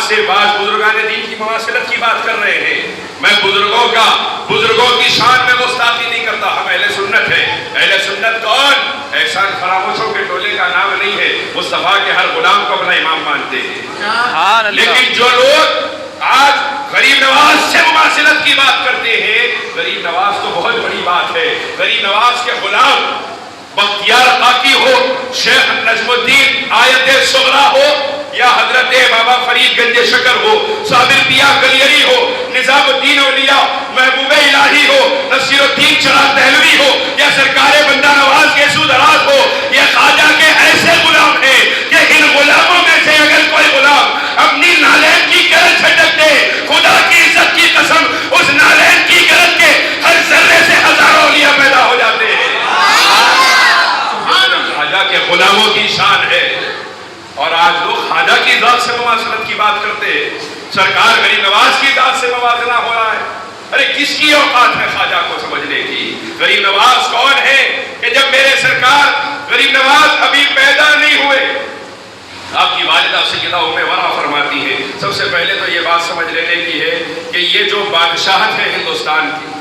سے بعض بزرگان دین کی مواصلت کی بات کر رہے ہیں. میں بزرگوں کی شان میں گستاخی نہیں کرتا. ہم اہل سنت ہیں. اہل سنت کون؟ احسان فراموشوں کے ٹولے کا نام نہیں ہے. مصطفیٰ کے ہر غلام کو اپنا امام مانتے ہیں. لیکن جو لوگ آج غریب نواز سے مواصلت کی بات کرتے ہیں، غریب نواز تو بہت بڑی بات ہے. غریب نواز کے غلام بختیار قاقی ہو، شیخ نجم الدین آیت صغرا ہو، یا حضرت بابا فرید گنج شکر ہو، صابر پیا کلیری ہو، نظام الدین اولیاء محبوب الہی ہو، نصیر الدین چراغ دہلوی ہو، یا سرکار بندہ نواز کے سود دراز ہو، یہ خواجہ کے ایسے غلام ہیں کہ ان غلاموں میں سے اگر کوئی غلام اپنی نالین کی گرد چھٹک دے، خدا کی عزت کی قسم اس نالین کی گرد کے ہر ذرے سے ہزاروں اولیاء پیدا ہو جاتے ہیں. خواجہ کے غلاموں کی شان ہے. اور آج لوگ خواجہ کی ذات سے مماثلت کی بات کرتے ہیں. سرکار غریب نواز کی ذات سے موازنہ ہو رہا ہے. ارے کس کی اوقات ہے خواجہ کو سمجھنے کی؟ غریب نواز کون ہے کہ جب میرے سرکار غریب نواز ابھی پیدا نہیں ہوئے، آپ کی والدہ سیدہ ام ورا فرماتی ہے، سب سے پہلے تو یہ بات سمجھ لینے کی ہے کہ یہ جو بادشاہت ہے ہندوستان کی،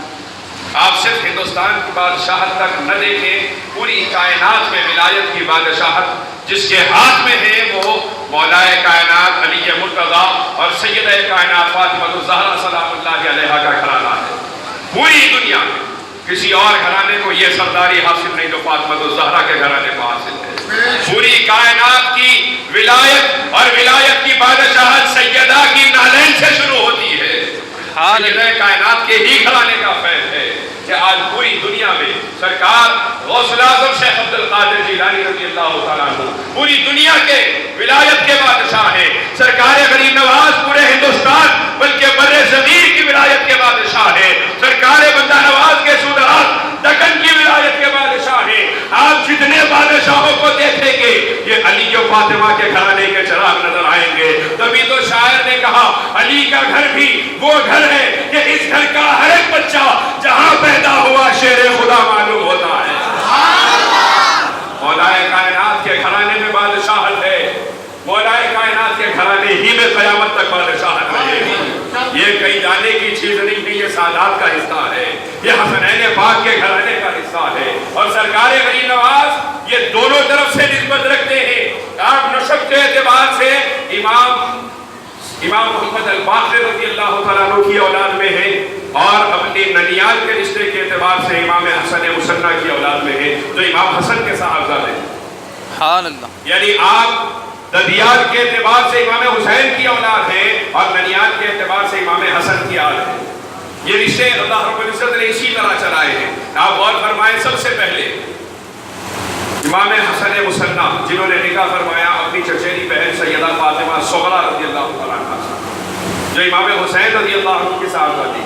آپ صرف ہندوستان کی بادشاہت تک نہ دیکھیں، پوری کائنات میں ولایت کی بادشاہت جس کے ہاتھ میں ہے وہ مولائے کائنات علی مرتضیٰ اور سیدہ کائنات فاطمہ الزہرا سلام اللہ علیہا کا گھرانہ ہے. پوری دنیا میں کسی اور گھرانے کو یہ سرداری حاصل نہیں جو فاطمہ الزہرا کے گھرانے کو حاصل ہے. پوری کائنات کی ولایت اور ولایت کی بادشاہت سیدہ کی نالین سے شروع ہوتی ہے. سیدہ کائنات کے ہی گھرانے کا فیض ہے کہ آج پوری دنیا میں سرکار غوث الاعظم شیخ عبد القادر جیلانی رضی اللہ تعالیٰ عنہ پوری دنیا کے ولایت کے بادشاہ ہیں. سرکار غریب نواز پورے ہندوستان بلکہ بر صغیر کی ولایت کے بادشاہ ہیں. سرکار بندہ نواز کے سودراز دکن کی ولایت کے بادشاہ ہیں. آپ جتنے بادشاہوں کو دیکھیں گے یہ علی و فاطمہ کے گھرانے کے چراغ نظر آئیں گے. تبھی تو شاعر نے کہا علی کا گھر بھی وہ گھر ہے کہ اس گھر کا ہر ایک بچہ جہاں پیدا ہوا شیر خدا معلوم ہوتا ہے. مولائے کائنات کے گھرانے میں بادشاہت ہے. مولائے کائنات کے گھرانے ہی میں قیامت تک بادشاہت رہے گی. یہ کہیں جانے کی چیز نہیں ہے، یہ سادات کا حصہ ہے، یہ حسنین پاک کے گھرانے کا حصہ ہے. اور سرکار غریب نواز یہ دونوں طرف سے نسبت رکھتے ہیں. آپ نسب کے اعتبار سے امام محمد الباقر رضی اللہ تعالیٰ عنہ کی اولاد میں ہیں، اور اپنی ننیال کے رشتے کے اعتبار سے امام حسن مصنع کی اولاد میں ہیں جو امام حسن کے صاحبزادے ہیں. سبحان اللہ. یعنی آپ ددیال کے اعتبار سے امام حسین کی اولاد ہیں اور ننیال کے اعتبار سے امام حسن کی اولاد ہیں. یہ رشتے اللہ رب العزت نے اسی طرح چلائے ہیں. آپ غور فرمائیں، سب سے پہلے امام حسن مصنع جنہوں نے نکاح فرمایا اپنی چچیری بہن سیدہ فاطمہ صغرا رضی اللہ تعالیٰ عنہ جو امام حسین رضی اللہ عنہ کے صاحبزادی.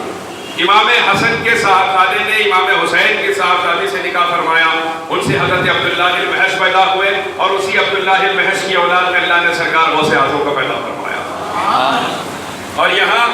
امام حسن کے صاحبزادے نے امام حسین کے صاحبزادے سے نکاح فرمایا. ان سے حضرت عبداللہ المحش پیدا ہوئے اور اسی عبداللہ المحش کی اولاد میں اللہ نے سرکار غوث اعظم کو پیدا فرمایا. اور یہاں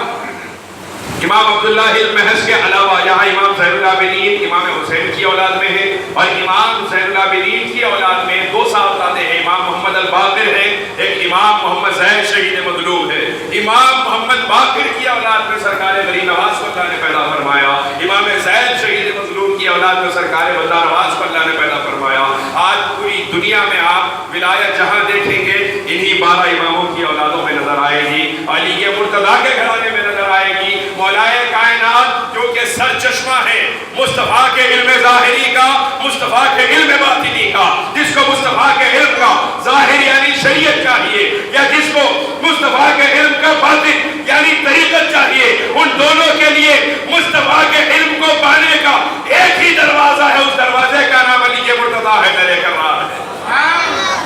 امام عبداللہ المحش کے علاوہ یہاں امام زین العابدین امام حسین کی اولاد میں ہیں، اور امام زین العابدین کی اولاد میں دو صاحبزادے ہیں. امام محمد الباقر ہیں، ایک امام محمد زید شہید مظلوم ہے. امام محمد باقر کی اولاد میں سرکار غریب نواز کو اللہ نے پیدا فرمایا. امام زید شہید مظلوم کی اولاد میں سرکار بندہ نواز کو اللہ نے پیدا فرمایا. آج پوری دنیا میں آپ ولایت جہاں دیکھیں گے انہی 12 اماموں کی اولادوں میں نظر آئے گی. علی مرتضیٰ کے گھرانے میں نظر آئے گی. مولائے کائنات جو کہ سر چشمہ ہے مصطفیٰ کے علم ظاہری کا، مصطفیٰ کے علم باطنی کا، جس کو مصطفیٰ کے علم کا ظاہر یعنی شریعت چاہیے یا جس کو مصطفیٰ کے علم کا باطن یعنی طریقت چاہیے، ان دونوں کے لیے مصطفیٰ کے علم کو پانے کا ایک ہی دروازہ ہے. اس دروازے کا نام علی مرتضیٰ ہے. میں لے کر رہا ہے.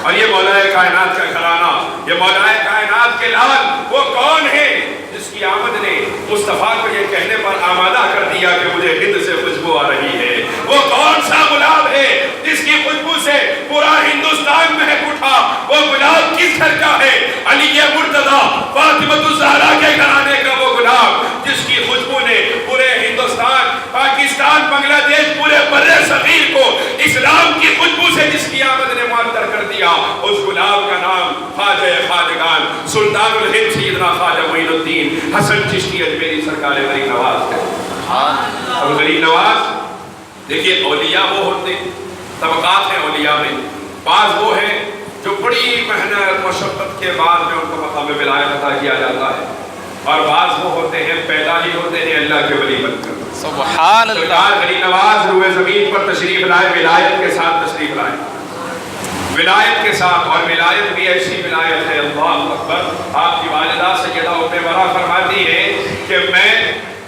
اور یہ مولائے کائنات کا گھرانہ، یہ مولائے کائنات کے لال وہ کون ہے جس کی آمد نے مصطفیٰ کو یہ کہنے پر آمادہ کر دیا کہ مجھے ہند سے خوشبو آ رہی ہے؟ وہ کون سا گلاب ہے جس کی خوشبو سے پورا ہندوستان مہک اٹھا؟ وہ گلاب کس گھر کا ہے؟ علی مرتضیٰ فاطمہ الزہرا کے گھرانے کا وہ گلاب جس کی خوشبو نے پورے ہندوستان، پاکستان، بنگلہ دیش، پورے بر صغیر کو اسلام کی خوشبو سے جس کی آمد نے معطر کر دیا، اس غلام کا نام خواجہ خواجگان سلطان الہند سیدنا خواجہ معین الدین حسن چشتی اجمیری سرکار غریب نواز ہے۔ اور غریب نواز دیکھیے، اولیاء وہ ہوتے طبقات ہیں اولیاء میں، بعض وہ ہیں جو بڑی محنت مشقت کے بعد میں ان کو مقام ولایت عطا کیا جاتا ہے، اور بعض وہ ہوتے ہیں پیدا ہی ہوتے ہیں اللہ کے ولی بن کر۔ سبحان اللہ۔ سرکار غریب نواز روئے زمین پر تشریف لائے، ولایت کے ساتھ تشریف لائے، ولایت کے ساتھ، اور ولایت بھی ایسی ولایت ہے، اللہ اکبر۔ آپ کی والدہ سیدہ ام ورا فرماتی ہے کہ میں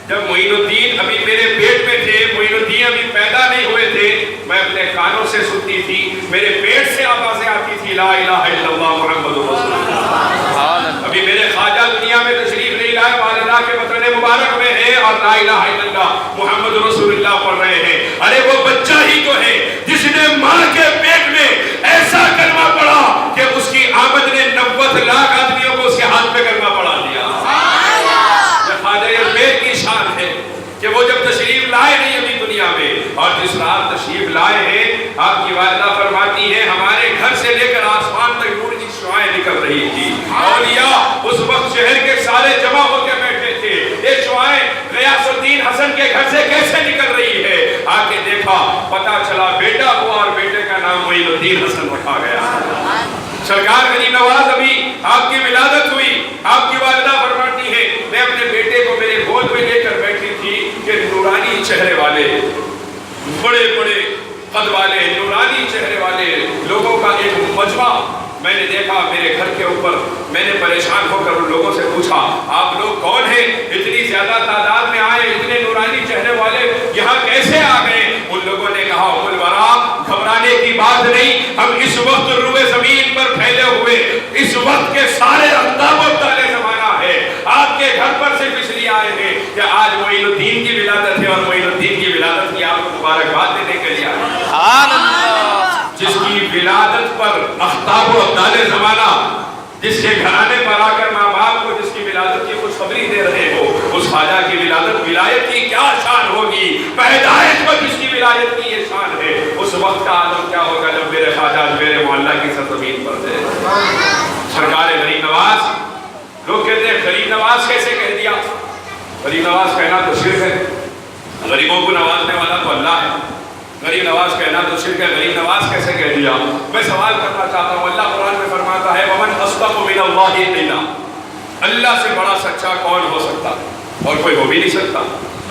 جب معین الدین ابھی میرے پیٹ میں تھے، معین الدین ابھی پیدا نہیں ہوئے تھے، میں اپنے کانوں سے سنتی تھی، میرے پیٹ سے آوازیں آتی تھی، لا الہ الا اللہ محمد رسول اللہ۔ ابھی میرے خواجہ دنیا میں تشریف نہیں لائے، والدہ کے بطن مبارک میں ہے اور لا الہ الا اللہ محمد رسول اللہ پڑھ رہے ہیں۔ ارے وہ بچہ ہی تو ہے جس نے ماں کے پیٹ میں ایسا کلمہ پڑھا کہ اس کی آمد نے 90 لاکھ آدمیوں کو اس کے ہاتھ میں کلمہ پڑھا دیا۔ کی شان ہے کہ وہ جب تشریف لائے نہیں ابھی دنیا میں، اور جس رات تشریف لائے ہیں، آپ کی والدہ فرماتی ہے ہمارے گھر سے لے کر آسمان تک نور کی شعائیں نکل رہی تھی۔ اولیاء اس وقت شہر کے سارے جمع ہو کے بیٹھے تھے، یہ شعائیں غیاث الدین حسن کے گھر سے کیسے نکل رہی ہے؟ آ کے دیکھا، پتا چلا بیٹا ہوا اور بیٹے کا نام معین الدین حسن رکھا گیا۔ سرکار غریب نواز ابھی آپ کی ولادت ہوئی، آپ کی والدہ فرماتی ہے میں اپنے بیٹے کو میرے گود میں لے کر بیٹھی تھی کہ نورانی چہرے والے، بڑے بڑے قد والے، نورانی چہرے والے لوگوں کا ایک مجمع میں نے دیکھا میرے گھر کے اوپر۔ میں نے پریشان ہو کر ان لوگوں سے پوچھا آپ لوگ کون ہیں؟ اتنی زیادہ تعداد میں آئے، اتنے نورانی چہرے والے یہاں کیسے آ گئے؟ ان لوگوں نے کہا ام الورا گھبرانے کی بات نہیں، ہم اس وقت روئے زمین پر پھیلے ہوئے اس وقت کے سارے اقدام و تالے زمانہ ہے، آپ کے گھر پر صرف اس لیے آئے ہیں کہ آج معین الدین کی ولادت ہے، اور معین الدین کی ولادت کی آپ کو مبارکباد دینے کے لیے آئے ہیں۔ جس کی ولادت پر اختاب و ابدال زمانہ، جس کے گھرانے پر آ کر ماں باپ کو جس کی ولادت کی خوشخبری دے رہے ہو، اس خواجہ کی ولادت، ولایت کی کیا شان ہوگی؟ پیدائش پر جس کی ولایت کی یہ شان ہے، اس وقت کا عالم کیا ہوگا جب میرے خواجہ میرے محلہ کی سرزمین پر تھے۔ سرکار غریب نواز، لوگ کہتے ہیں غریب نواز کیسے کہہ دیا؟ غریب نواز کہنا تو شرک ہے، غریبوں کو نوازنے والا تو اللہ ہے، غریب نواز کہنا تو شرک ہے، غریب نواز کیسے کہہ دیا؟ میں سوال کرنا چاہتا ہوں، اللہ قرآن میں فرماتا ہے وَمَنْ أَصْدَقُ مِنَ اللَّهِ قِيلًا، اللہ سے بڑا سچا کون ہو سکتا ہے؟ اور کوئی ہو بھی نہیں سکتا،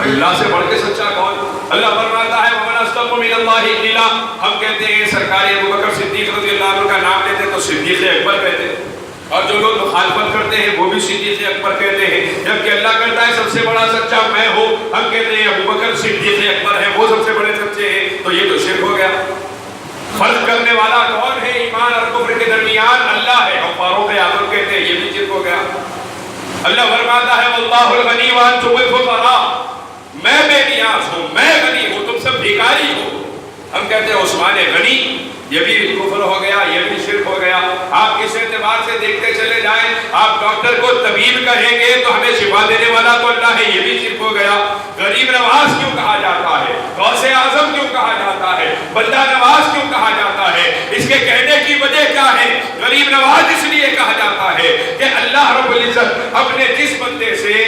اللہ سے بڑھ کے سچا کون؟ اللہ فرماتا ہے وَمَنْ أَصْدَقُ مِنَ اللَّهِ قِيلًا، ہم کہتے ہیں سرکار ابو بکر صدیق رضی اللہ عنہ کا نام لیتے تو صدیق اکبر کہتے ہیں، اور جو لوگ مخالفت کرتے ہیں وہ بھی صدیق اکبر کہتے ہیں، جبکہ اللہ کہتا ہے سب سے بڑا سچا میں ہوں، ہم کہتے ہیں ابو بکر صدیق اکبر ہے، وہ سب سے بڑے سچے ہیں، تو یہ تو شرک ہو گیا۔ فرق کرنے والا کون ہے ایمان اور کفر کے درمیان؟ اللہ ہے، ہم فاروق اعظم کہتے ہیں، یہ بھی شرک ہو گیا۔ اللہ فرماتا ہے واللہ الغنی وانتم الفقراء، میں بے نیاز ہوں، میں غنی ہوں، تم سب بھکاری ہو۔ ہم کہتے ہیں عثمان غنی، یہ بھی کفر ہو گیا، یہ بھی شرک ہو گیا۔ آپ کس اعتبار سے دیکھتے چلے جائیں، آپ ڈاکٹر کو طبیب کہیں گے تو ہمیں شفا دینے والا تو اللہ ہے، یہ بھی شرک ہو گیا۔ غریب نواز کیوں کہا جاتا ہے؟ غوث اعظم کیوں کہا جاتا ہے؟ بندہ نواز کیوں کہا جاتا ہے؟ اس کے کہنے کی وجہ کیا ہے؟ غریب نواز اس لیے کہا جاتا ہے کہ اللہ رب العزت اپنے جس بندے سے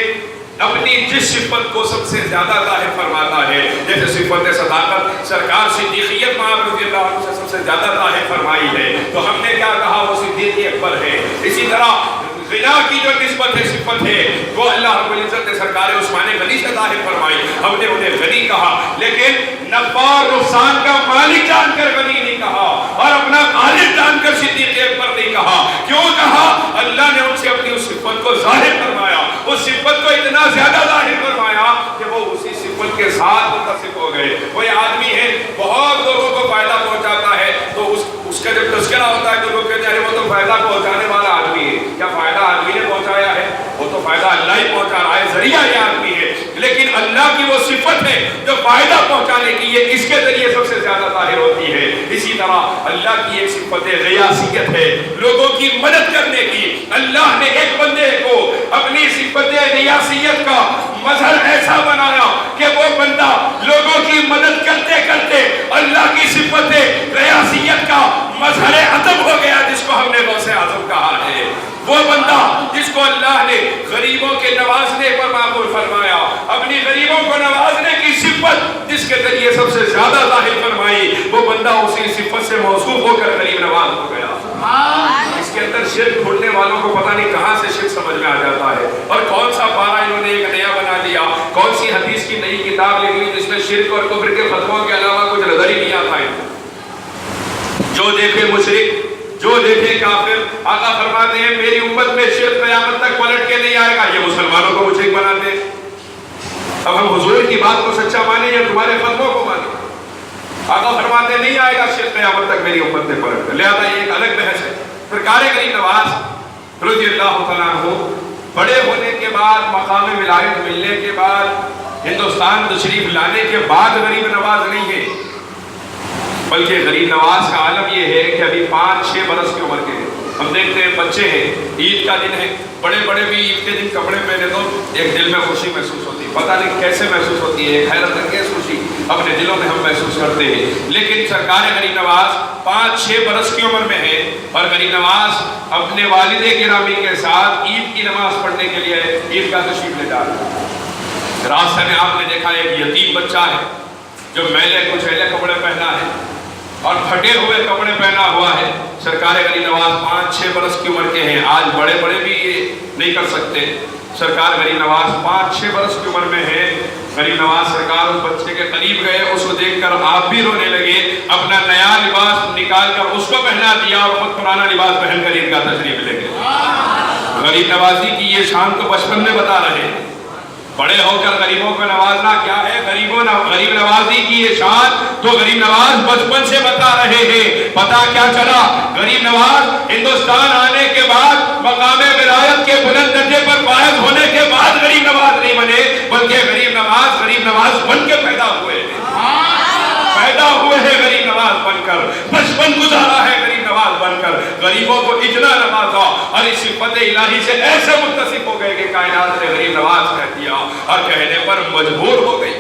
اپنی جس صفت کو سب سے زیادہ ظاہر فرماتا ہے، جیسے صفت صداقت سرکار صدیقیت معاذ رضی اللہ عنہ سے سب سے زیادہ ظاہر فرمائی ہے، تو ہم نے کیا کہا؟ وہ صدیق اکبر ہے۔ اسی طرح غنا کی جو نسبت ہے، صفت ہے، وہ اللہ رب العزت نے سرکار عثمان غنی سے ظاہر فرمائی، ہم نے انہیں غنی کہا، لیکن نفع اور نقصان کا مالک جان کر غنی نہیں کہا، اور اپنا خالق جان کر صدیق اکبر نہیں کہا۔ کیوں کہا؟ اللہ نے ان سے اپنی اس صفت کو ظاہر فرمایا، اس صفت کو اتنا زیادہ ظاہر فرمایا کہ وہ اسی صفت کے ساتھ متصف ہو گئے۔ کوئی آدمی ہے بہت لوگوں کو فائدہ پہنچاتا ہے، تو اس کا جب تذکرہ ہوتا ہے تو لوگ کہتے ہیں وہ تو فائدہ پہنچانے والا آدمی ہے۔ کیا فائدہ آدمی نے پہنچایا ہے؟ وہ تو فائدہ اللہ ہی پہنچا رہا ہے، ذریعہ یہ آدمی ہے، لیکن اللہ کی وہ صفت ہے جو فائدہ پہنچانے کی یہ اس کے ذریعے سب سے زیادہ ظاہر ہوتی ہے۔ اسی طرح اللہ کی ایک صفت غیاثیت ہے، لوگوں کی مدد کرنے کی۔ اللہ نے ایک بندے کو اپنی صفت غیاثیت کا مظہر ایسا بنایا کہ وہ بندہ لوگوں کی مدد کرتے کرتے اللہ کی صفت صفت قیاسیت کا مظہر عدم ہو گیا جس کو ہم نے غوث اعظم کہا ہے. وہ بندہ جس کو اللہ نے غریبوں کے نوازنے پر معمور فرمایا, اپنی غریبوں کو نوازنے کی صفت جس کے ذریعے سب سے زیادہ ظاہر فرمائی, وہ بندہ اسی صفت سے موصوف ہو کر غریب نواز ہو گیا. اس کے اندر شرک ڈھونڈنے والوں کو پتہ نہیں کہاں سے شرک سمجھ میں آ جاتا ہے, اور کون سا پارا انہوں نے ایک نیا بنا دیا, کون سی حدیث کی نئی کتاب لکھ لی جس میں شرک اور کفر کے فتووں کے علاوہ کچھ نظر ہی نہیں آتا ہے. جو دیکھے مشرک, جو دیکھے کافر. آقا فرماتے ہیں میری امت میں شرک قیامت تک پلٹ کے نہیں آئے گا. یہ مسلمانوں کو مشرک بناتے ہیں. اب ہم حضور کی بات کو سچا مانیں یا تمہارے فتووں کو مانیں؟ آقا فرماتے ہیں نہیں آئے گا شرک قیامت تک میری امت میں پلٹ کر. لہذا یہ ایک الگ بحث ہے. سرکار غریب نواز رضی اللہ تعالیٰ عنہ بڑے ہونے کے بعد, مقام ولایت ملنے کے بعد, ہندوستان تشریف لانے کے بعد غریب نواز نہیں ہے, بلکہ غریب نواز کا عالم یہ ہے کہ ابھی 5-6 برس کی عمر کے ہیں. ہم دیکھتے ہیں بچے ہیں, عید کا دن ہے, بڑے بڑے بھی عید کے دن کپڑے پہنے تو ایک دل میں خوشی محسوس ہوتی ہے. پتہ نہیں کیسے محسوس ہوتی ہے, حیرت انگیز خوشی اپنے دلوں میں ہم محسوس کرتے ہیں. لیکن سرکار غریب نواز 5-6 برس کی عمر میں ہے, اور غریب نواز اپنے والد گرامی کے ساتھ عید کی نماز پڑھنے کے لیے عیدگاہ تشریف لے جا رہے ہیں. راستے میں آپ نے دیکھا ایک یتیم بچہ ہے جو میلے کچیلے کپڑے پہنا ہے اور پھٹے ہوئے کپڑے پہنا ہوا ہے. سرکار غریب نواز 5-6 برس کی عمر کے ہیں. آج بڑے بڑے بھی یہ نہیں کر سکتے. سرکار غریب نواز 5-6 برس کی عمر میں ہے. غریب نواز سرکار اس بچے کے قریب گئے, اس کو دیکھ کر آپ بھی رونے لگے, اپنا نیا لباس نکال کر اس کو پہنا دیا اور خود پرانا لباس پہن کر عیدگاہ تشریف لے گئے. غریب نوازی کی یہ شان تو بچپن میں بتا رہے ہیں, بڑے ہو کر غریبوں کو نوازنا کیا ہے. غریب نوازی کی یہ شان تو غریب نواز بچپن سے بتا رہے ہیں. پتا کیا چلا, غریب نواز ہندوستان آنے کے بعد مقام ولایت کے بلند درجے پر فائز ہونے کے بعد غریب نواز نہیں بنے, بلکہ غریب نواز بن کے پیدا ہوئے ہیں. پیدا ہوئے ہیں غریب نواز بن کر, بچپن گزارا ہے غریب نواز بن کر, غریبوں کو اتنا نوازا اور اس صفت الہی سے ایسے متصف ہو گئے کہ کائنات نے غریب نواز کہہ دیا اور کہنے پر مجبور ہو گئی.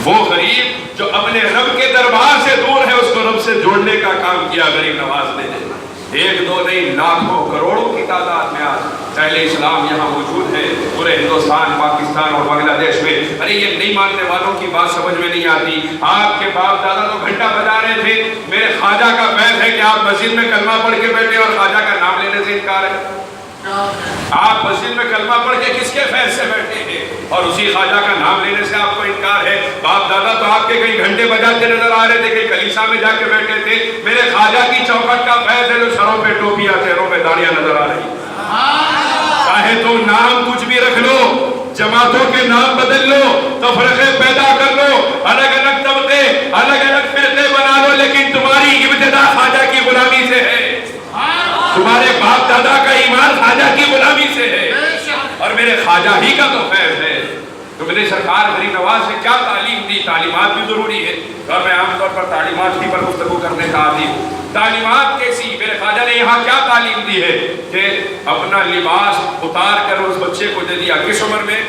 وہ غریب جو اپنے رب کے دربار سے دور ہے اس کو رب سے جوڑنے کا کام کیا غریب نواز نے. 1-2 نہیں, لاکھوں کروڑوں کی تعداد میں آج اہل اسلام یہاں موجود ہے پورے ہندوستان, پاکستان اور بنگلہ دیش میں. ارے یہ نہیں ماننے والوں کی بات سمجھ میں نہیں آتی. آپ کے باپ دادا تو گھنٹہ بجا رہے تھے, میرے خواجہ کا فیض ہے کہ آپ مسجد میں کلمہ پڑھ کے بیٹھے اور خواجہ کا نام لینے سے انکار ہے. آپ مسجد میں کلمہ پڑھ کے کس کے فیض سے بیٹھے ہیں اور اسی خواجہ کا نام لینے سے آپ کو انکار ہے. باپ دادا تو آپ کے کئی گھنٹے بجاتے نظر آ رہے تھے, کئی کلیسا میں جا کے بیٹھے تھے. میرے خواجہ کی چوکھٹ کا فیض ہے جو سروں پہ ٹوپیاں, چہروں پہ داڑیاں نظر آ رہی. چاہے تم نام کچھ بھی رکھ لو, جماعتوں کے نام بدل لو, تفرقے پیدا کر لو, الگ الگ طبقے, الگ الگ فرقے بنا لو, لیکن تمہاری ابتدا خواجہ کی غلامی سے ہے. تمہارے باپ دادا کا ایمان خواجہ کی غلامی سے ہے, اور میرے خواجہ ہی کا تو فیض ہے. تو میرے سرکار غریب نواز نے کیا تعلیم دی. تعلیمات بھی ضروری ہے, اور میں عام طور پر تعلیمات ہی پر گفتگو کرنے کا عادی ہوں. تعلیمات کیسی, میرے خواجہ نے یہاں کیا تعلیم دی ہے کہ اپنا لباس اتار کر اس بچے کو دے دیا. کس عمر میں؟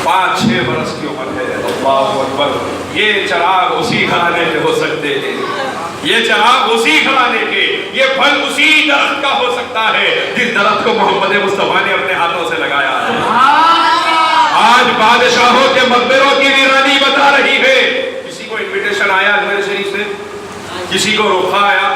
5-6 برس کی عمر ہے. اللہ اکبر. یہ چراغ اسی گھرانے کے ہو سکتے ہیں, یہ چراغ اسی گھرانے کے, یہ پھل اسی درخت کا ہو سکتا ہے جس درخت کو محمد مصطفیٰ نے اپنے ہاتھوں سے لگایا ہے. آج بادشاہوں کے مقبروں کی ویرانی بتا رہی ہے. کسی کو انویٹیشن آیا اجمیر شریف سے, کسی کو روکا آیا,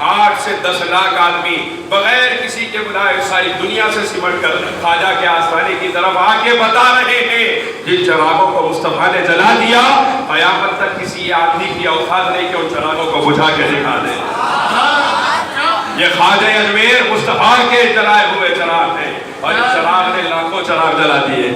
8 سے 10 لاکھ آدمی بغیر کسی کے بلائے ساری دنیا سے سمٹ کر خواجہ کے آستانے کی طرف آ کے بتا رہے ہیں جن چراغوں کو مصطفیٰ نے جلا دیا, قیامت تک کسی آدمی کی اوقات نہیں کہ ان چراغوں کو بجھا کے دکھا دے. یہ خواجہ اجمیر مصطفیٰ کے جلائے ہوئے چراغ ہیں, اور اس چراغ نے لاکھوں چراغ جلا دیے.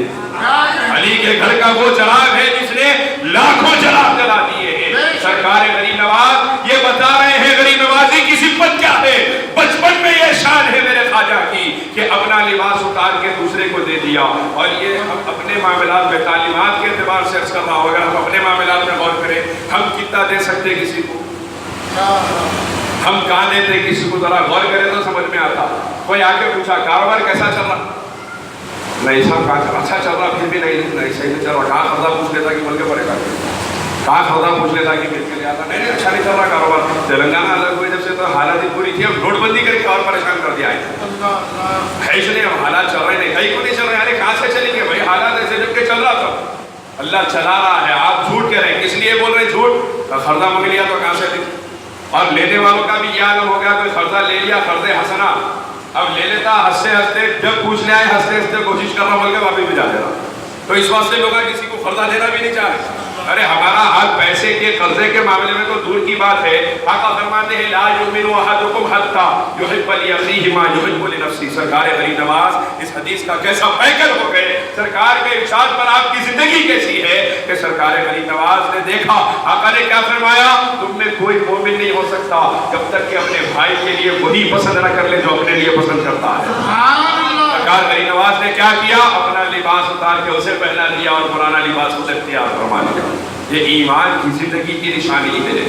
علی کے گھر کا وہ چراغ ہے جس نے لاکھوں چراغ جلا دیے ہیں. سرکار غریب نواز یہ بتا رہے ہیں غریب نوازی کی صفت کیا ہے. بچپن میں یہ شان ہے میرے خواجہ کی کہ اپنا لباس اتار کے دوسرے کو دے دیا. اور یہ ہم اپنے معاملات میں تعلیمات کے اعتبار سے عرض کر رہا ہوں, اگر ہم اپنے معاملات میں غور کریں, ہم کتنا دے سکتے کسی کو, ہم کہاں دیتے کسی کو, ذرا غور کریں تو سمجھ میں آتا. کوئی آ کے پوچھا کاروبار کیسا چل رہا, نہیں صاحب کہاں اچھا چل رہا, پھر بھی نہیں صحیح سے چل رہا, کہاں قرضہ پوچھ لیتا کہ بلکہ پڑے گا. کہاں خدا پوچھ لیتا کہ کس کے لیے آتا؟ نہیں اچھا نہیں چل رہا کاروبار. تلنگانہ الگ ہوئی جب سے تو حالت ہی پوری تھی. اب نوٹ بندی کر کے اور پریشان کر دیا ہے اس لیے. اب حالات چل رہے نہیں, کہیں کو نہیں چل رہے. ارے کہاں سے چلیں گے بھائی؟ حالات ایسے جب کہ چل رہا تھا, اللہ چلا رہا ہے. آپ جھوٹ کہہ رہے ہیں, کس لیے بول رہے ہیں جھوٹ؟ قرضہ مانگ لیا تو کہاں سے دیں؟ اور لینے والوں کا بھی یہ عالم ہو گیا, کوئی قرضہ لے لیا قرض حسنہ, اب لے لیتا ہنستے ہنستے, جب پوچھنے آئے ہنستے ہنستے کوشش کر رہا بول کے واپس بھی جا دے رہا. تو اس واسطے لوگ کسی کو قرضہ دینا بھی نہیں چاہتے. ارے ہمارا حال پیسے کے قرضے کے معاملے میں تو دور کی بات ہے. آقا فرماتے ہیں لا یؤمن احدکم حتی یحب لاخیہ ما یحب لنفسہ. سرکار غریب نواز اس حدیث کا کیسا پیکر ہو گئے. سرکار کے ارشاد پر آپ کی زندگی کیسی ہے کہ سرکار غریب نواز نے دیکھا آقا نے کیا فرمایا, تم میں کوئی مومن نہیں ہو سکتا جب تک کہ اپنے بھائی کے لیے وہی پسند نہ کر لے جو اپنے لیے پسند کرتا ہے. سرکار غریب نواز نے کیا کیا, اپنا لباس اتار کے اسے پہنا دیا اور پرانا لباس اسے اختیار فرما لیا. یہ ایمان کی زندگی کی نشانی ہے.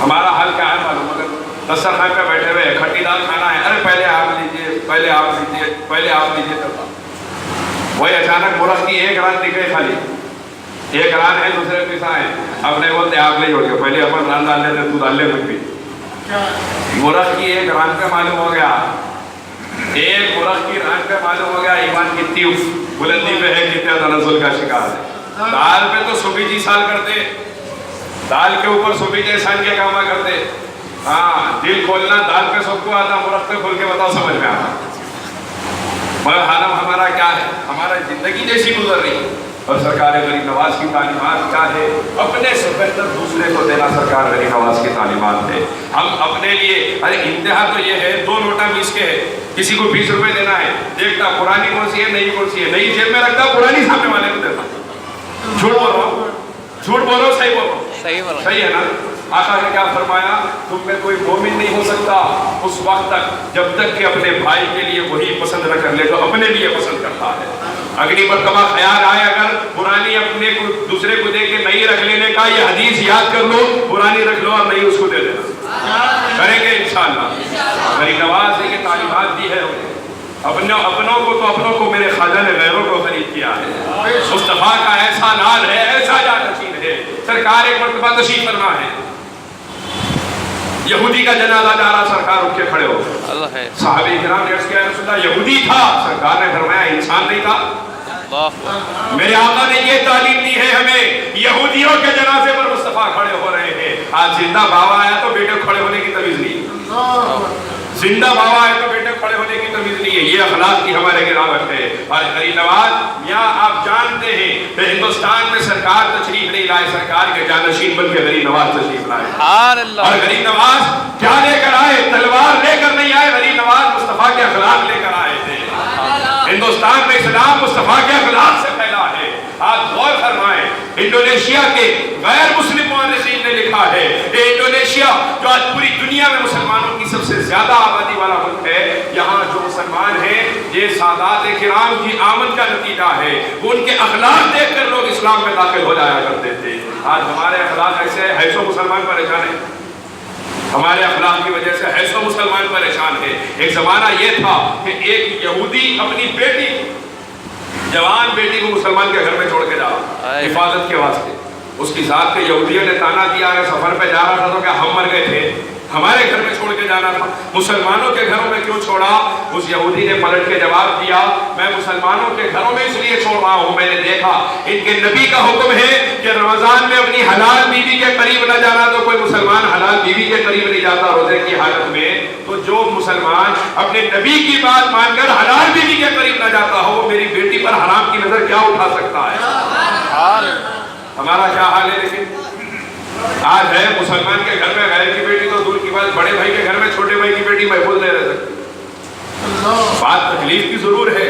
ہمارا حال کیا ہے معلوم؟ اگر دسترخوان پہ بیٹھے ہوئے کھٹی دال کھانا ہے, ارے پہلے آپ لیجیے, پہلے آپ لیجیے, پہلے آپ لیجیے کرتا. وہی اچانک مرغ کی ایک ران دکھے, خالی ایک ران ہے, دوسرے پیسہ ہے, اب نہیں بولتے آپ لے ہو گیا, پہلے اپن ران ڈال لیتے, تو ڈال لے کچھ بھی. مرغ کی ایک ران پہ معلوم ہو گیا, ایک مرغ کی ران پہ معلوم ہو گیا ایمان کتنی بلندی پہ ہے, کتنے تنزل کا شکار ہے. دال پہ تو صبح جی سال کرتے, دال کے اوپر صبح جی سال کے کام کرتے. ہاں دل کھولنا دال پہ سب کو آتا, مرغ پہ کھول کے بتاؤ سمجھ میں آتا. مگر حالم ہمارا کیا ہے, ہمارا زندگی جیسی گزر رہی ہے. اور سرکار غریب نواز کی تعلیمات کیا ہے, اپنے سے بہتر دوسرے کو دینا سرکار غریب نواز کی تعلیمات ہے. ہم اپنے لیے, ارے انتہا تو یہ ہے 2 نوٹا میس کے ہے, کسی کو 20 روپے دینا ہے, دیکھتا پرانی کون سی ہے نئی کون سی ہے, نئی جیب میں رکھتا پرانی سامنے والے کو دیتا. جھوٹ بول رہا ہوں, جھوٹ بول رہا ہوں, صحیح بول رہا ہوں, صحیح ہے نا. آقا نے کیا فرمایا, تم میں کوئی مومن نہیں ہو سکتا اس وقت تک جب تک کہ اپنے بھائی کے لیے وہی پسند نہ کر لے جو اپنے لیے پسند کرتا ہے. اگلی مرتبہ خیال آئے اگر پرانی اپنے کو دوسرے کو دے کے نئی رکھ لینے کا, یہ حدیث یاد کر لو, پرانی رکھ لو اور نئی اس کو دے دینا. کریں گے انشاءاللہ. غریب نواز نے یہ تعلیمات دی ہے, اپنوں کو تو اپنوں کو میرے خواجہ نے غیروں کو خرید کیا ہے. مصطفیٰ کا ایسا لال ہے, ایسا جانشین ہے. سرکار ایک مرتبہ تشریف فرما ہے, یہودی کا جنازہ جا رہا, سرکار اٹھ کے کھڑے ہو. صحابہ کرام نے عرض کیا رسول اللہ یہودی تھا, سرکار نے فرمایا انسان نہیں تھا. میرے آقا نے یہ تعلیم دی ہے ہمیں, یہودیوں کے جنازے پر مصطفیٰ کھڑے ہو رہے ہیں. آج زندہ بابا آیا تو بیٹے کھڑے ہونے کی تمیز نہیں, زندہ بابا آئے تو بیٹے کھڑے ہونے کی تمیز نہیں ہے. یہ اخلاق کی ہمارے گراوٹ ہے. اور غریب نواز یہاں آپ جانتے ہیں کہ ہندوستان میں سرکار تشریف نہیں لائے, سرکار کے جانشین بن کے غریب نواز تشریف لائے. اور غریب نواز کیا لے کر آئے, تلوار لے کر نہیں آئے, غریب نواز مصطفیٰ کے اخلاق لے کر آئے تھے. ہندوستان میں اسلام مصطفیٰ کے اخلاق سے پھیلا ہے. آپ غور فرمائیں, انڈونیشیا کے غیر مسلم مورخین نے لکھا ہے کہ انڈونیشیا جو آج پوری دنیا میں مسلمانوں کی سب سے زیادہ آبادی والا ملک ہے, یہاں جو مسلمان ہیں یہ سادات کرام کی آمد کا نتیجہ ہے. وہ ان کے اخلاق دیکھ کر لوگ اسلام میں داخل ہو جایا کرتے تھے. آج ہمارے اخلاق ایسے ہے سو مسلمان پریشان ہیں, ہمارے اخلاق کی وجہ سے ہے سو مسلمان پریشان ہے. ایک زمانہ یہ تھا کہ ایک یہودی اپنی بیٹی, جوان بیٹی کو مسلمان کے گھر میں چھوڑ کے جا رہا حفاظت کے واسطے. اس کی ذات کے یہودیوں نے تانا دیا, اگر سفر پہ جا رہا تھا تو کیا ہم مر گئے تھے, ہمارے گھر میں چھوڑ کے جانا تھا, مسلمانوں کے گھروں میں کیوں چھوڑا؟ اس یہودی نے پلٹ کے جواب دیا, میں مسلمانوں کے گھروں میں اس لیے چھوڑ رہا ہوں, میں نے دیکھا ان کے نبی کا حکم ہے کہ رمضان میں اپنی حلال بیوی کے قریب نہ جانا, تو کوئی مسلمان حلال بیوی کے قریب نہیں جاتا روزے کی حالت میں. تو جو مسلمان اپنے نبی کی بات مان کر حلال بیوی کے قریب نہ جاتا ہو, وہ میری بیٹی پر حرام کی نظر کیا اٹھا سکتا ہے؟ ہمارا کیا حال ہے. لیکن آج ہے مسلمان کے گھر میں غیر کی بیٹی تو دور کی بات, بڑے بھائی کے گھر میں چھوٹے بھائی کی بیٹی محفوظ نہیں رہ سکتی. بات تکلیف کی ضرور ہے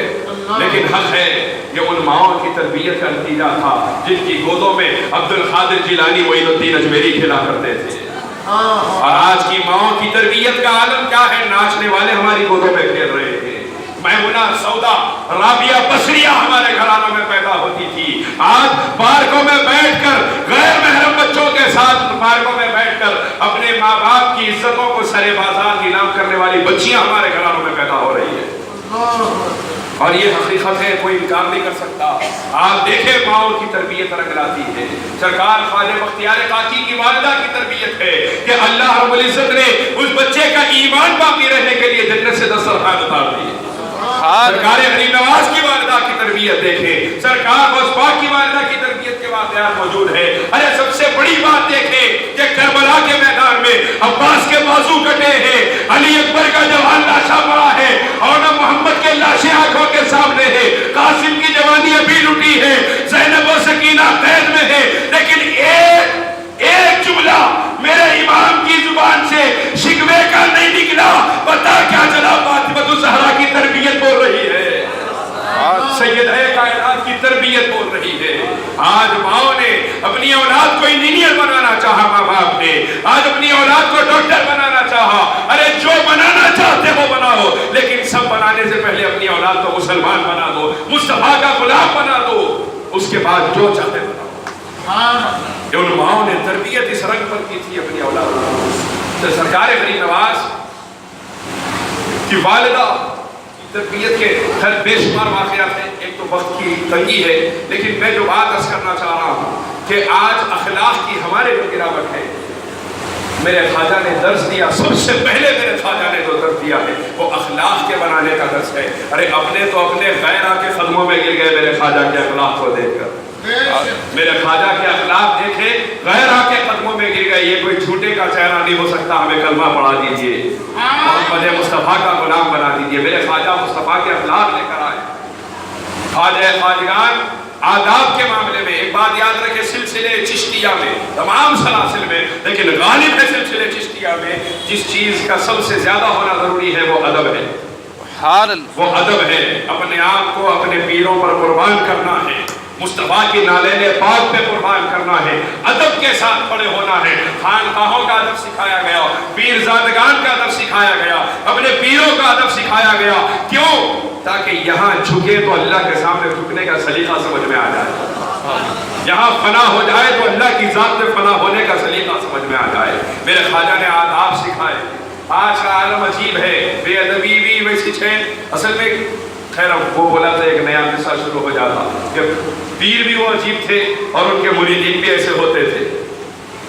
لیکن حق ہے. یہ ان ماؤں کی تربیت کا نتیجہ تھا جن کی گودوں میں عبد القادر جیلانی معین الدین اجمیری کھیلا کرتے تھے. اور آج کی ماؤں کی تربیت کا عالم کیا ہے, ناچنے والے ہماری گودوں میں کھیل رہے تھے. میمونہ, سودا, رابعہ بصریہ ہمارے گھرانوں میں پیدا ہوتی تھی. آج پارکوں میں بیٹھ کر غیر محرم بچوں کے ساتھ پارکوں میں بیٹھ کر اپنے ماں باپ کی عزتوں کو سرے بازار نیلام کرنے والی بچیاں ہمارے گھرانوں میں پیدا ہو رہی ہے. اور یہ حقیقت ہے، کوئی انکار نہیں کر سکتا۔ آپ دیکھیں ماؤں کی تربیت رنگ لاتی ہے۔ سرکار خواجہ بختیار کاکی کی والدہ کی تربیت ہے کہ اللہ رب العزت نے اس بچے کا ایمان باقی رہنے کے لیے جنت سے دسترخوان اتار دی۔ سرکار غریب نواز کی والدہ کی تربیت دیکھیں، سرکار غوث پاک کی والدہ کی تربیت کے واقعات موجود ہے۔ ارے سب سے بڑی بات دیکھیں کہ کربلا کے میدان میں عباس کے بازو کٹے ہیں، علی اکبر کا جوان لاشا پڑا ہے، اور نہ محمد کے لاشیں آنکھوں کے سامنے ہے، قاسم کی جوانی ابھی لٹی ہے، زینب و سکینہ قید میں ہے، لیکن ایک جملہ میرے امام کی زبان سے شکوے کا نہیں نکلا۔ پتا کیا چلا؟ فاطمہ الزہرا کی تربیت بول رہی ہے، سیدہ کائنات کی تربیت بول رہی ہے۔ آج ماں نے اپنی اولاد کو انجینئر بنانا چاہا، ماں باپ نے آج اپنی اولاد کو ڈاکٹر بنانا چاہا۔ ارے جو بنانا چاہتے ہو بناؤ، لیکن سب بنانے سے پہلے اپنی اولاد کو مسلمان بنا دو، مصطفیٰ کا غلام بنا دو، اس کے بعد جو چاہتے بناؤ۔ ان ماں نے تربیت اس رنگ پر کی تھی اپنی اولاد کو۔ سرکار غریب نواز کی والدہ کی تربیت کے ہر بے شمار واقعات ہیں۔ ایک تو وقت کی تنگی ہے، لیکن میں جو بات عرض کرنا چاہ رہا ہوں کہ آج اخلاق کی ہمارے جو گراوٹ ہے، میرے خواجہ نے درس دیا، سب سے پہلے میرے خواجہ نے جو درس دیا ہے وہ اخلاق کے بنانے کا درس ہے۔ ارے اپنے تو اپنے غیرہ کے قدموں میں گر گئے میرے خواجہ کے اخلاق کو دیکھ کر۔ میرے خواجہ کے اخلاق دیکھے، غیرہ کے قدموں میں گر گئے۔ یہ کوئی جھوٹے کا چہرہ نہیں ہو سکتا، ہمیں کلمہ پڑھا دیجئے، محمد مصطفیٰ کا غلام بنا دیجئے۔ میرے خواجہ مصطفیٰ کے اخلاق لے کر آئے۔ خواجہ خواجگان آداب کے معاملے میں ایک بات یاد رکھے، سلسلے چشتیہ میں، تمام سلاسل میں، لیکن غالب ہے سلسلے چشتیہ میں جس چیز کا سب سے زیادہ ہونا ضروری ہے وہ ادب ہے۔ وہ ادب ہے، اپنے آپ کو اپنے پیروں پر قربان کرنا ہے، مصطفیٰ کی نالین پاک پہ قربان کرنا ہے، ادب کے ساتھ کھڑے ہونا ہے۔ خانقاہوں کا ادب سکھایا گیا، پیر زادگان کا ادب سکھایا گیا، اپنے پیروں کا ادب سکھایا گیا۔ کیوں؟ تاکہ یہاں جھکے تو اللہ کے سامنے جھکنے کا سلیقہ سمجھ میں آ جائے، یہاں فنا ہو جائے تو اللہ کی ذات میں فنا ہونے کا سلیقہ سمجھ میں آ جائے۔ میرے خواجہ نے آداب سکھائے۔ آج کا عالم عجیب ہے، بے ادبی بھی ویسی ہے۔ اصل میں خیر وہ بولا تھا ایک نیا قصہ شروع ہو جاتا کہ پیر بھی وہ عجیب تھے اور ان کے مریدین بھی ایسے ہوتے تھے۔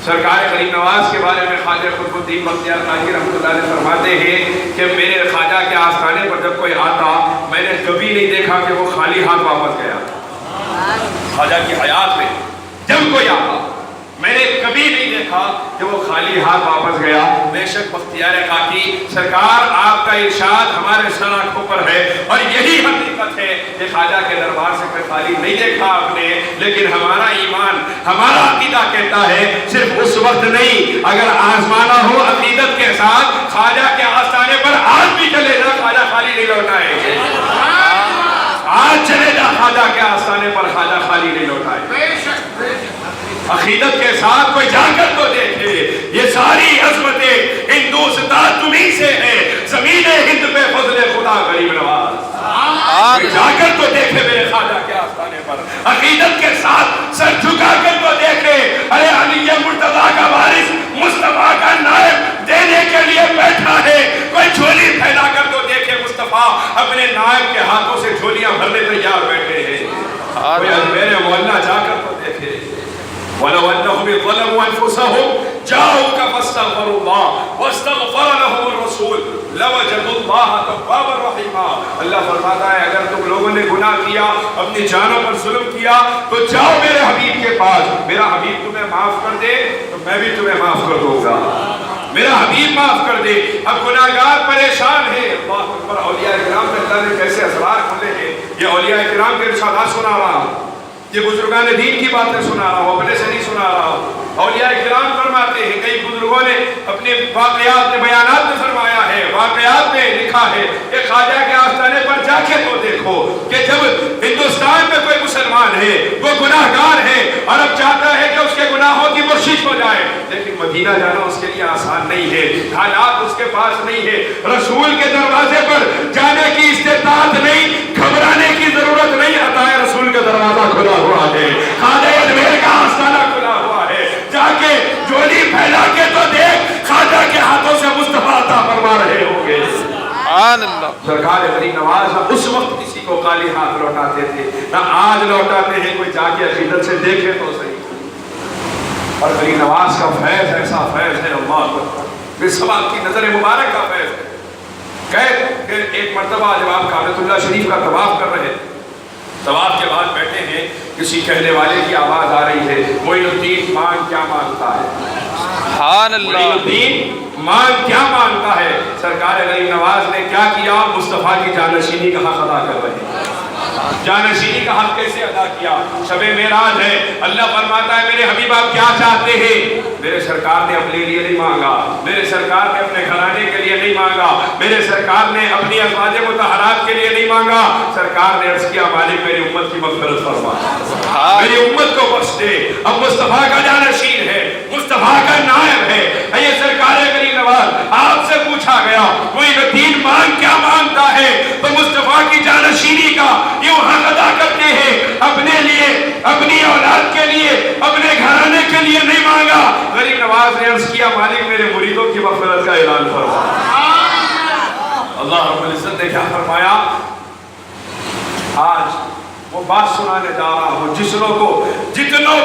سرکار غریب نواز کے بارے میں خواجہ قطب الدین بختیار کاکی رحمۃ اللہ علیہ فرماتے ہیں کہ میرے خواجہ کے آستانے پر جب کوئی آتا میں نے کبھی نہیں دیکھا کہ وہ خالی ہاتھ واپس گیا۔ خواجہ کی حیات میں جب کوئی آتا میں نے کبھی نہیں دیکھا کہ وہ خالی ہاتھ واپس گیا۔ بے شک بختیار کاکی سرکار آپ کا ارشاد ہمارے سر آنکھوں پر ہے، اور یہی حقیقت ہے کہ خواجہ کے دربار سے کوئی خالی نہیں دیکھا آپ نے، لیکن ہمارا ایمان، ہمارا عقیدہ کہتا ہے صرف اس وقت نہیں، اگر آزمانا ہو عقیدت کے ساتھ خواجہ کے آستانے پر آج بھی چلے جا، خواجہ خالی نہیں لوٹائیں گے۔ آج چلے جا خواجہ کے آستانے پر، خواجہ خالی نہیں لوٹائے۔ عقیدت کے ساتھ کوئی جا کر تو دیکھے، یہ ساری عظمتیں ہندوستان تمہیں سے ہے، زمین ہند پہ فضل خدا غریب نواز۔ جا کر تو دیکھے میرے خواجہ کے آستانے پر، عقیدت کے ساتھ سر جھکا کر تو دیکھے۔ ارے علی مرتضیٰ کا وارث مصطفیٰ کا نائب دینے کے لیے بیٹھا ہے، کوئی جھولی پھیلا کر تو دیکھے، مصطفیٰ اپنے نائب کے ہاتھوں سے جھولیاں بھرنے تیار بیٹھے ہیں۔ کوئی اجمیر مولا جا کر تو دیکھے۔ وَلَوْ أَنَّهُمْ ظَلَمُوا أَنفُسَهُمْ جَاءُوكَ فَاسْتَغْفَرُوا اللَّهَ وَاسْتَغْفَرَ لَهُمُ الرَّسُولُ لَوَجَدُوا اللَّهَ تَوَّابًا رَحِيمًا۔ اللہ فرماتا ہے اگر تم لوگوں نے گناہ کیا، اپنی جانوں پر ظلم کیا، تو جاؤ میرے حبیب کے پاس، میرا حبیب تمہیں معاف کر دے تو میں بھی تمہیں معاف کر دوں گا۔ میرا حبیب معاف کر دے۔ اب گناہگار پریشان ہے، اللہ اکبر، اولیاء کرام میں اللہ نے کیسے اسرار کھولے ہیں۔ یہ اولیاء کرام کے ارشادات سنا رہا ہوں، یہ بزرگان دین کی باتیں سنا رہا ہوں، اپنے سے نہیں سنا رہا ہوں۔ اولیاء کرام فرماتے ہیں، کئی بزرگوں نے اپنے واقعات میں بیانات میں فرمایا ہے، واقعات میں لکھا ہے کہ خواجہ کے آستانے پر جا کے تو دیکھو کہ جب ہندوستان میں کوئی مسلمان ہے، وہ گناہگار ہے اور اب چاہتا ہے کہ اس کے گناہوں کی بخشش ہو جائے، لیکن مدینہ جانا اس کے لیے آسان نہیں ہے، حالات اس کے پاس نہیں ہے، رسول کے دروازے پر جانے کی استطاعت نہیں، گھبرانے کی ضرورت نہیں، عطائے رسول کا دروازہ کھلا ہوا ہے، خواجہ اجمیر کا آستانہ کھلا ہوا ہے، جا کے جولی پھیلا کے تو دیکھ، خواجہ کے ہاتھوں سے مصطفیٰ عطا فرما رہے ہوں گے۔ سبحان اللہ۔ سرکار غریب نواز اس وقت کسی کو خالی ہاتھ لوٹاتے تھے، نہ آج لوٹاتے ہیں، کوئی جا کے عقیدت سے دیکھے تو صحیح۔ اور غریب نواز کا فیض ایسا فیض ہے، اللہ اکبر، بسوا کی نظر مبارک کا فیض ہے۔ کہ ایک مرتبہ جب آپ کعبۃ اللہ شریف کا طواف کر رہے ہیں، طواف کے بعد بیٹھے ہیں، کسی کہنے والے کی آواز آ رہی ہے، معین الدین مانگ کیا مانگتا ہے؟ سبحان اللہ، معین الدین مانگ کیا مانگتا ہے؟ سرکار غریب نواز نے کیا کیا؟ مصطفیٰ کی جانشینی کا حق ادا کر رہے ہیں۔ جانشینی کا حق کیسے ادا کیا؟ شب معراج ہے، اللہ فرماتا ہے میرے حبیب آپ کیا چاہتے ہیں؟ میرے سرکار نے اپنے لیے نہیں مانگا، میرے سرکار نے اپنے گھرانے کے لیے نہیں مانگا، میرے سرکار نے اپنی ازواج مطہرات کے لیے نہیں مانگا، سرکار نے عرض کیا مالک میری امت کی مغفرت فرما، میری امت کو بخش دے۔ اب مصطفیٰ کا جانشین ہے، مصطفیٰ کا نائب ہے۔ یہ سرکار غریب نواز آپ سے پوچھا گیا معین الدین مانگ کیا مانگتا ہے، تو مصطفیٰ کی جانشینی کا یوں حق ادا کرتے ہیں، اپنے لیے، اپنی اولاد کے لیے، اپنے گھرانے کے لیے نہیں مانگا۔ غریب نواز نے عرض کیا مالک میرے مریدوں کی مغفرت کا اعلان فرما۔ اللہ رب العزت نے کیا فرمایا؟ آج وہ بات سنانے جا رہا ہوں، جتنوں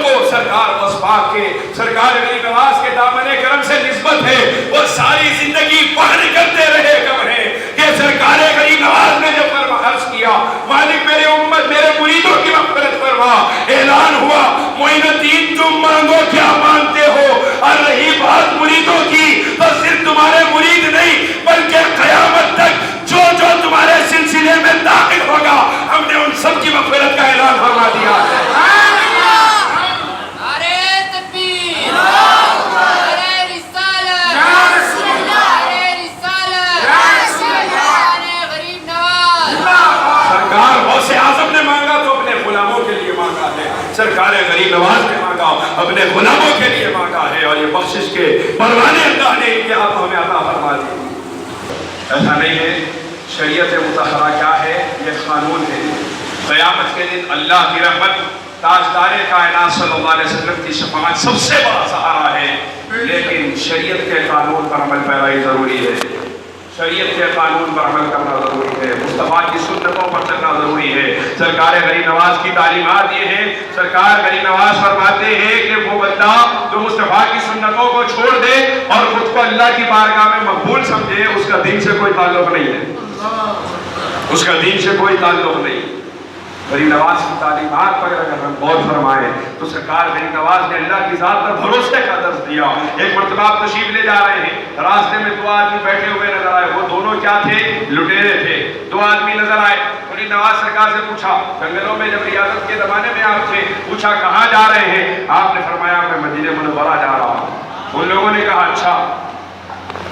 کو سرکار پاک کے، سرکار غریب نواز کے دامن کرم سے نسبت ہے، وہ ساری زندگی فخر کرتے رہے کب ہے کہ سرکار غریب نواز نے جب عرض کیا مالک میرے امت میرے مریدوں کی مغفرت فرما، اعلان ہوا معین الدین تم مانگو کیا مانگتے ہو، اور رہی بات مریدوں کی تو صرف تمہارے مرید نہیں بلکہ قیامت تک جو تمہارے سلسلے میں داخل ہوگا ہم نے ان سب کی مغفرت کا اعلان فرما دیا ہے۔ سرکار غریب نواز نے مانگا، اپنے غلاموں کے لیے مانگا ہے، اور یہ بخشش کے پروانے اللہ نے ان کے ہاتھوں میں عطا فرما دی۔ ایسا نہیں ہے، شریعت مطہرہ کیا ہے؟ یہ قانون ہے۔ قیامت کے دن اللہ کی رحمت، تاجدار کائنات صلی اللہ علیہ وسلم کی شفاعت سب سے بڑا سہارا ہے، لیکن شریعت کے قانون پر عمل پیرائی ضروری ہے، شریعت کے قانون پر عمل کرنا ضروری ہے، مصطفیٰ کی سنتوں پر چلنا ضروری ہے۔ سرکار غریب نواز کی تعلیمات یہ ہیں، سرکار غریب نواز فرماتے ہیں کہ وہ بندہ جو مصطفیٰ کی سنتوں کو چھوڑ دے اور خود کو اللہ کی بارگاہ میں مقبول سمجھے، اس کا دین سے کوئی تعلق نہیں ہے، اس کا دین سے کوئی تعلق نہیں۔ غریب نواز کی تعلیمات پر اگر ہم غور فرمائیں تو سرکار غریب نواز نے اللہ کی ذات پر بھروسے کا درس دیا۔ ایک مرتبہ آپ تشریف لے جا رہے ہیں، راستے میں دو آدمی بیٹھے ہوئے نظر آئے، وہ دونوں کیا تھے؟ لٹیرے تھے۔ دو آدمی نظر آئے، غریب نواز سرکار سے پوچھا، جنگلوں میں جب ریاضت کے زمانے میں آپ تھے، پوچھا کہاں جا رہے ہیں؟ آپ نے فرمایا میں مدینہ منورہ جا رہا ہوں۔ ان لوگوں نے کہا اچھا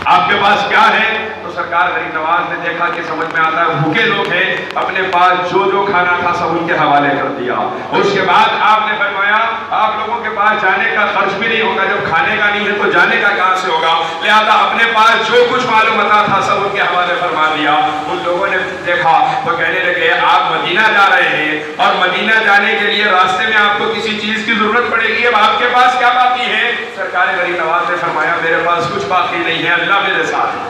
آپ کے پاس کیا ہے؟ تو سرکار غریب نواز نے دیکھا کہ سمجھ میں آتا ہے بھوکے لوگ ہیں، اپنے پاس جو کھانا تھا سب ان کے حوالے کر دیا۔ اس کے بعد آپ نے فرمایا آپ لوگوں کے پاس جانے کا خرچ بھی نہیں ہوگا، جب کھانے کا نہیں ہے تو جانے کا کہاں سے ہوگا، لہذا اپنے پاس جو کچھ معلومات تھا سب ان کے حوالے فرما دیا۔ ان لوگوں نے دیکھا تو کہنے لگے آپ مدینہ جا رہے ہیں اور مدینہ جانے کے لیے راستے میں آپ کو کسی چیز کی ضرورت پڑے گی، اب آپ کے پاس کیا باقی ہے؟ سرکار غریب نواز نے فرمایا میرے پاس کچھ باقی نہیں ہے، اللہ میرے ساتھ ہے،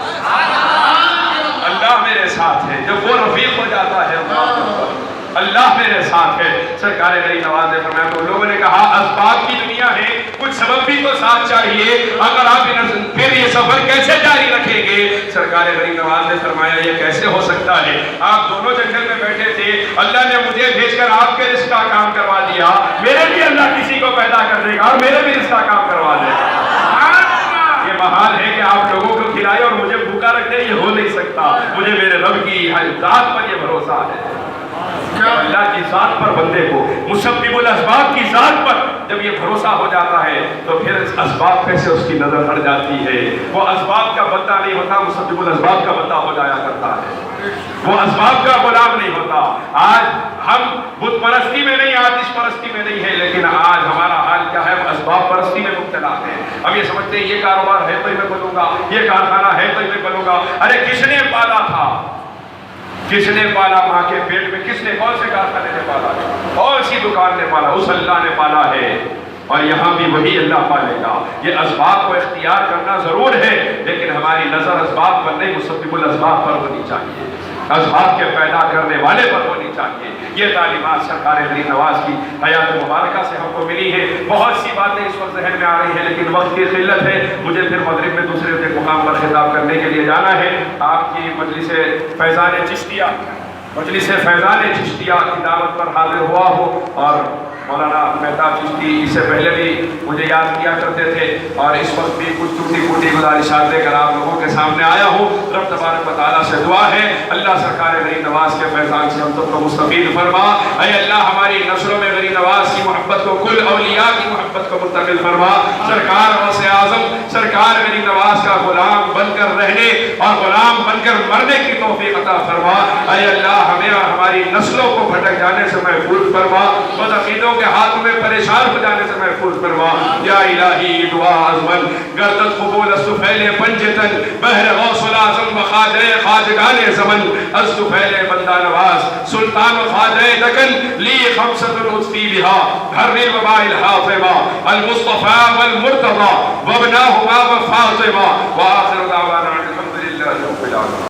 اللہ میرے ساتھ ہے۔ جب وہ رفیق ہو جاتا ہے اللہ میرے ساتھ ہے۔ سرکار غریب نواز نے فرمایا تو لوگوں نے کہا اسباب کی دنیا ہے، کچھ سبب بھی تو ساتھ چاہیے، اگر آپ پھر یہ سفر کیسے جاری رکھیں گے؟ سرکار غریب نواز نے فرمایا یہ کیسے ہو سکتا ہے، آپ دونوں جنگل میں بیٹھے تھے، اللہ نے مجھے بھیج کر آپ کے رزق کا کام کروا دیا، میرے بھی اللہ کسی کو پیدا کر دے گا اور میرے بھی رزق کا کام کروا دے گا۔ یہ محال ہے کہ آپ لوگوں کو کھلائے اور مجھے بھوکا رکھ دے، یہ ہو نہیں سکتا۔ مجھے میرے رب کی ذات پر یہ بھروسہ ہے، اللہ کی ذات پر بندے کو، مسبب الاسباب کی ذات پر جب یہ بھروسہ ہو جاتا ہے تو پھر اسباب پہ سے اس کی نظر ہٹ جاتی ہے۔ وہ اسباب کا بندہ نہیں ہوتا، مسبب الاسباب کا بندہ ہو جایا کرتا ہے، وہ اسباب کا غلام نہیں ہوتا۔ آج ہم بت پرستی میں نہیں، آتش پرستی میں نہیں ہے، لیکن آج ہمارا حال کیا ہے؟ اسباب پرستی میں مبتلا ہے۔ اب یہ سمجھتے ہیں یہ کاروبار ہے تو میں بنوں گا، یہ کارخانہ ہے تو میں بنوں گا۔ ارے کس نے پالا تھا؟ کس نے پالا ماں کے پیٹ میں؟ کس نے؟ کون سے کارخانے نے پالا ہے؟ کون سی دکان نے پالا؟ اس اللہ نے پالا ہے، اور یہاں بھی وہی اللہ پالے گا۔ یہ اسباب کو اختیار کرنا ضرور ہے، لیکن ہماری نظر اسباب پر نہیں، مسبب الاسباب پر ہونی چاہیے۔ اسباب کے پیدا کرنے والے پر ہونی چاہیے. یہ تعلیمات سرکار غریب نواز کی حیات مبارکہ سے ہم کو ملی ہے. بہت سی باتیں اس وقت ذہن میں آ رہی ہیں لیکن وقت کی قلت ہے. مجھے پھر مغرب میں دوسرے مقام پر خطاب کرنے کے لیے جانا ہے. آپ کی مجلس فیضان چشتیہ کی دعوت پر حاضر ہوا ہو اور مولانا مہتاب چشتی اس سے پہلے بھی مجھے یاد کیا کرتے تھے اور اس وقت بھی کچھ ٹوٹی پھوٹی گزارشات دے کر آپ لوگوں کے سامنے آیا ہوں. رب تبارک و تعالیٰ سے دعا ہے اللہ سرکار غریب نواز کے فیضان سے ہم سب کو مستفید فرما. اے اللہ ہماری نسلوں میں غریب نواز کی محبت کو کل اولیاء کی محبت کو منتقل فرما. سرکار غوث اعظم سرکار غریب نواز کا غلام بن کر رہنے اور غلام بن کر مرنے کی توفیق عطا فرما. اے اللہ ہمیں اور ہماری نسلوں کو بھٹک جانے سے محفوظ فرما. بدعقیدوں کے ہاتھوں میں پریشان ہو جانے سے محفوظ فرما. یا الہی دعا ازمن گردت قبول استفیل پنجتن بحر غوث العظم و خواجہ خواجگان زمن استفیل بندہ نواز سلطان و خواجہ دکن لی خمسۃ العطفی بہا گھر الوباء الحاطمہ المصطفیٰ والمرتضی وابناہما وفاطمہ وآخر دعوانا الحمدللہ رب العالمین.